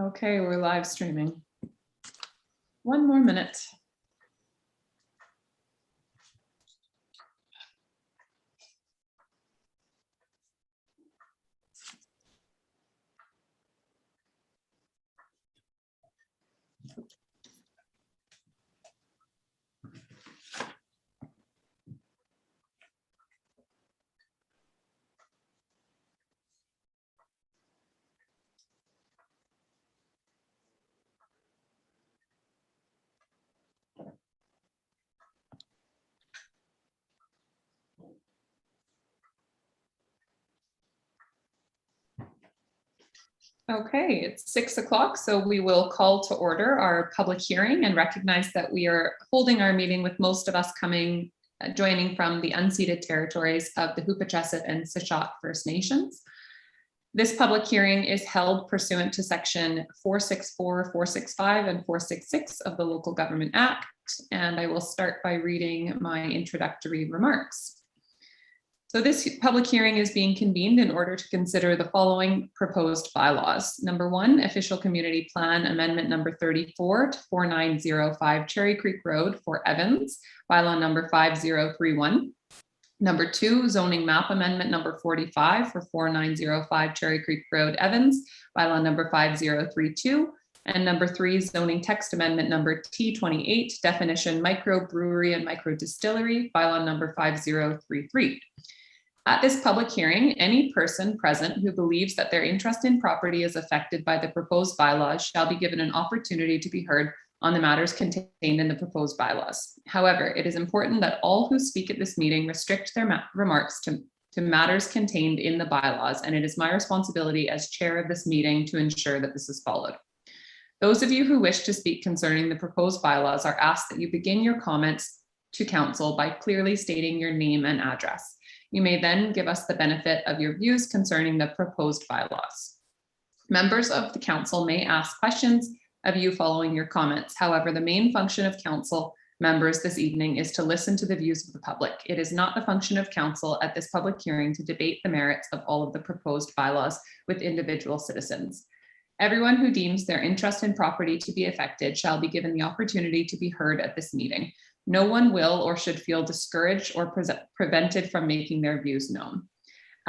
Okay, we're live streaming. One more minute. Okay, it's 6 o'clock, so we will call to order our public hearing and recognize that we are holding our meeting with most of us joining from the unceded territories of the Huipachesset and Sechot First Nations. This public hearing is held pursuant to section 464, 465, and 466 of the Local Government Act, and I will start by reading my introductory remarks. So this public hearing is being convened in order to consider the following proposed bylaws. Number 1, official community plan amendment number 34 to 4905 Cherry Creek Road for Evans, bylaw number 5031. Number 2, zoning map amendment number 45 for 4905 Cherry Creek Road, Evans, bylaw number 5032. And number 3, zoning text amendment number T28, definition microbrewery and microdistillery, bylaw number 5033. At this public hearing, any person present who believes that their interest in property is affected by the proposed bylaws shall be given an opportunity to be heard on the matters contained in the proposed bylaws. However, it is important that all who speak at this meeting restrict their remarks to matters contained in the bylaws, and it is my responsibility as chair of this meeting to ensure that this is followed. Those of you who wish to speak concerning the proposed bylaws are asked that you begin your comments to council by clearly stating your name and address. You may then give us the benefit of your views concerning the proposed bylaws. Members of the council may ask questions of you following your comments. However, the main function of council members this evening is to listen to the views of the public. It is not the function of council at this public hearing to debate the merits of all of the proposed bylaws with individual citizens. Everyone who deems their interest in property to be affected shall be given the opportunity to be heard at this meeting. No one will or should feel discouraged or prevented from making their views known.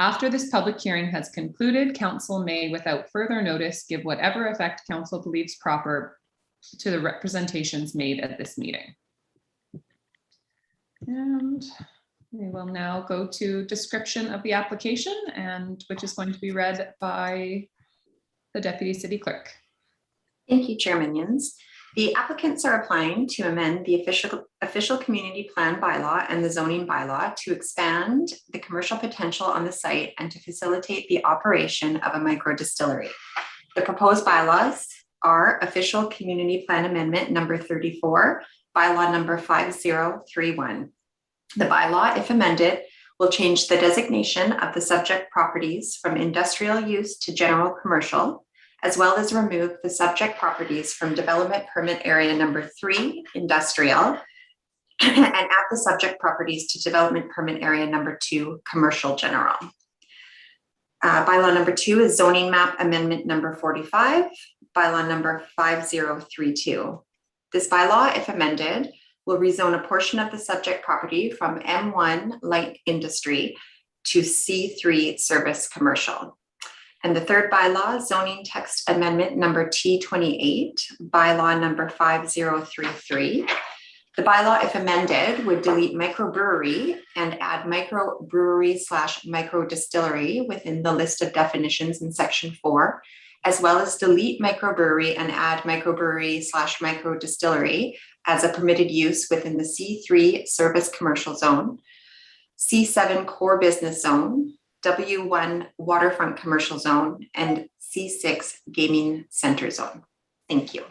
After this public hearing has concluded, council may, without further notice, give whatever effect council believes proper to the representations made at this meeting. And we will now go to description of the application, and which is going to be read by the Deputy City Clerk. Thank you, Chair Minions. The applicants are applying to amend the official community plan bylaw and the zoning bylaw to expand the commercial potential on the site and to facilitate the operation of a micro distillery. The proposed bylaws are official community plan amendment number 34, bylaw number 5031. The bylaw, if amended, will change the designation of the subject properties from industrial use to general commercial, as well as remove the subject properties from development permit area number 3, industrial, and add the subject properties to development permit area number 2, commercial general. Bylaw number 2 is zoning map amendment number 45, bylaw number 5032. This bylaw, if amended, will rezone a portion of the subject property from M1 light industry to C3 service commercial. And the third bylaw, zoning text amendment number T28, bylaw number 5033. The bylaw, if amended, would delete microbrewery and add microbrewery/microdistillery within the list of definitions in section 4, as well as delete microbrewery and add microbrewery/microdistillery as a permitted use within the C3 service commercial zone, C7 core business zone, W1 waterfront commercial zone, and C6 gaming center zone. Thank you.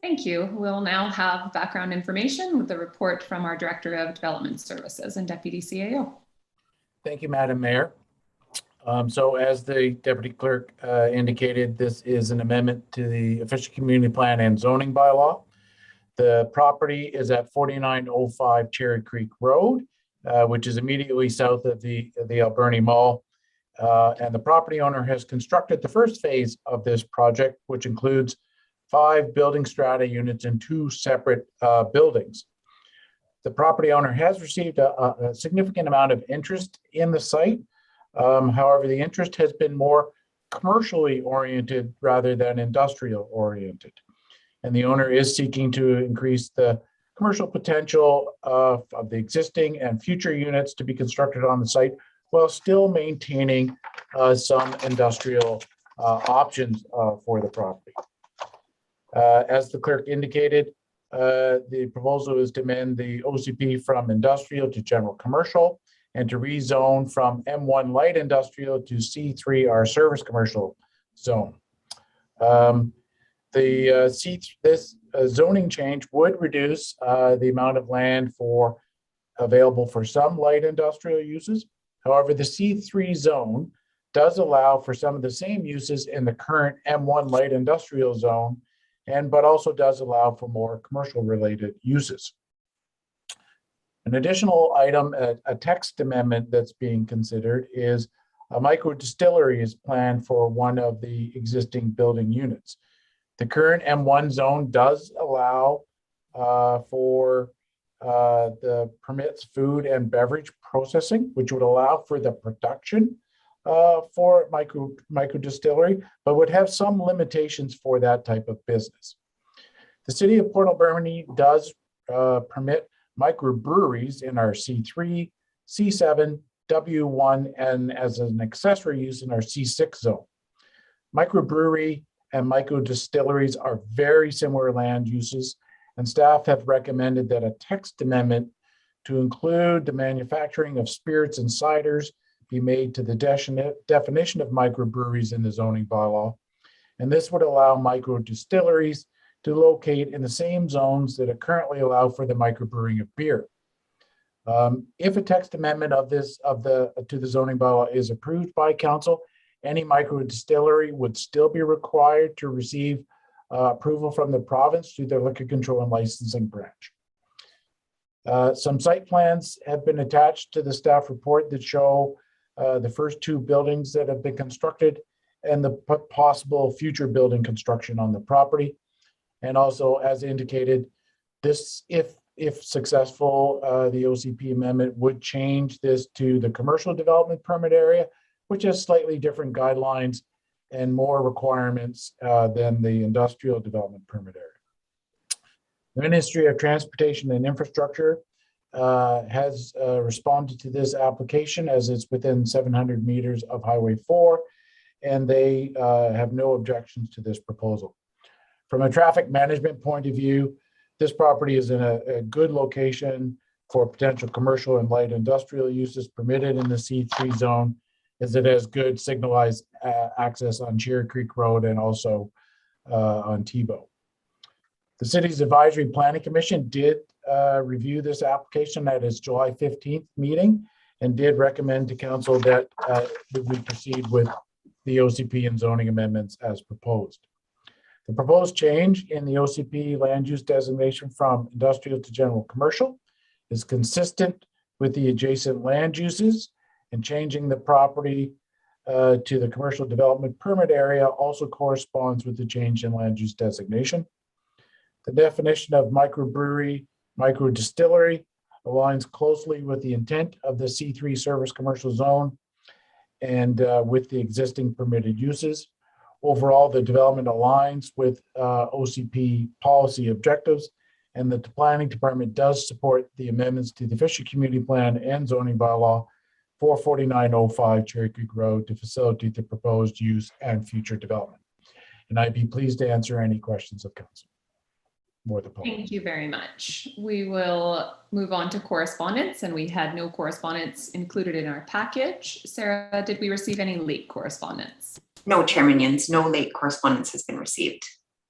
Thank you. We'll now have background information with the report from our Director of Development Services and Deputy CAO. Thank you, Madam Mayor. So as the Deputy Clerk indicated, this is an amendment to the official community plan and zoning bylaw. The property is at 4905 Cherry Creek Road, which is immediately south of the Alberni Mall. And the property owner has constructed the first phase of this project, which includes 5 building strata units in 2 separate buildings. The property owner has received a significant amount of interest in the site. However, the interest has been more commercially oriented rather than industrial oriented. And the owner is seeking to increase the commercial potential of the existing and future units to be constructed on the site while still maintaining some industrial options for the property. As the clerk indicated, the proposal is to amend the OCP from industrial to general commercial and to rezone from M1 light industrial to C3 our service commercial zone. This zoning change would reduce the amount of land available for some light industrial uses. However, the C3 zone does allow for some of the same uses in the current M1 light industrial zone, but also does allow for more commercial related uses. An additional item, a text amendment that's being considered, is a micro distillery is planned for one of the existing building units. The current M1 zone does allow for the permits food and beverage processing, which would allow for the production for micro distillery, but would have some limitations for that type of business. The city of Port Alberni does permit microbreweries in our C3, C7, W1, and as an accessory use in our C6 zone. Microbrewery and micro distilleries are very similar land uses, and staff have recommended that a text amendment to include the manufacturing of spirits and ciders be made to the definition of microbreweries in the zoning bylaw. And this would allow micro distilleries to locate in the same zones that currently allow for the microbrewing of beer. If a text amendment to the zoning bylaw is approved by council, any micro distillery would still be required to receive approval from the province through their liquor control and licensing branch. Some site plans have been attached to the staff report that show the first 2 buildings that have been constructed and the possible future building construction on the property. And also, as indicated, this, if successful, the OCP amendment would change this to the commercial development permit area, which has slightly different guidelines and more requirements than the industrial development permit area. The Ministry of Transportation and Infrastructure has responded to this application as it's within 700 meters of Highway 4, and they have no objections to this proposal. From a traffic management point of view, this property is in a good location for potential commercial and light industrial uses permitted in the C3 zone, as it has good signalized access on Cherry Creek Road and also on Tebow. The city's advisory planning commission did review this application at its July 15th meeting and did recommend to council that we proceed with the OCP and zoning amendments as proposed. The proposed change in the OCP land use designation from industrial to general commercial is consistent with the adjacent land uses, and changing the property to the commercial development permit area also corresponds with the change in land use designation. The definition of microbrewery, micro distillery aligns closely with the intent of the C3 service commercial zone and with the existing permitted uses. Overall, the development aligns with OCP policy objectives, and the planning department does support the amendments to the Fisher Community Plan and zoning bylaw 44905 Cherry Creek Road to facilitate the proposed use and future development. And I'd be pleased to answer any questions of council or the public. Thank you very much. We will move on to correspondence, and we had no correspondence included in our package. Sarah, did we receive any late correspondence? No, Chairman Yins, no late correspondence has been received.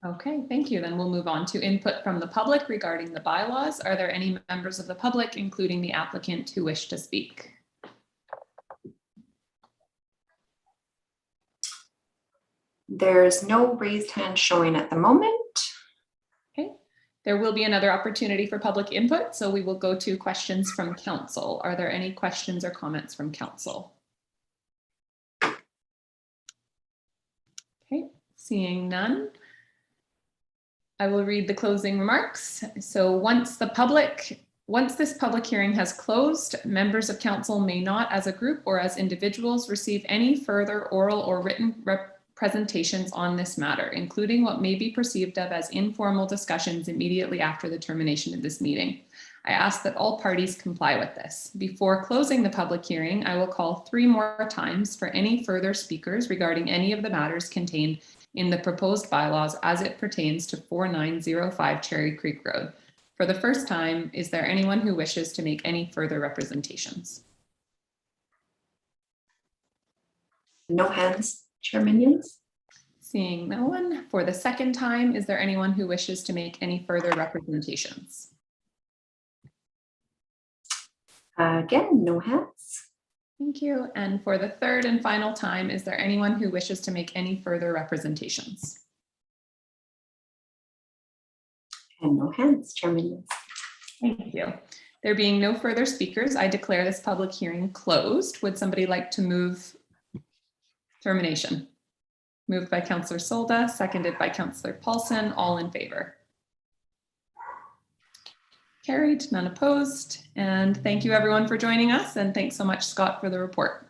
Okay, thank you. Then we'll move on to input from the public regarding the bylaws. Are there any members of the public, including the applicant, who wish to speak? There's no raised hand showing at the moment. Okay, there will be another opportunity for public input, so we will go to questions from council. Are there any questions or comments from council? Seeing none, I will read the closing remarks. So once this public hearing has closed, members of council may not, as a group or as individuals, receive any further oral or written presentations on this matter, including what may be perceived of as informal discussions immediately after the termination of this meeting. I ask that all parties comply with this. Before closing the public hearing, I will call 3 more times for any further speakers regarding any of the matters contained in the proposed bylaws as it pertains to 4905 Cherry Creek Road. For the first time, is there anyone who wishes to make any further representations? No hands, Chair Minions. Seeing no one. For the second time, is there anyone who wishes to make any further representations? Again, no hands. Thank you. And for the third and final time, is there anyone who wishes to make any further representations? And no hands, Chair Minions. Thank you. There being no further speakers, I declare this public hearing closed. Would somebody like to move termination? Moved by Councillor Solda, seconded by Councillor Paulson, all in favor. Carried, none opposed. And thank you everyone for joining us. And thanks so much, Scott, for the report.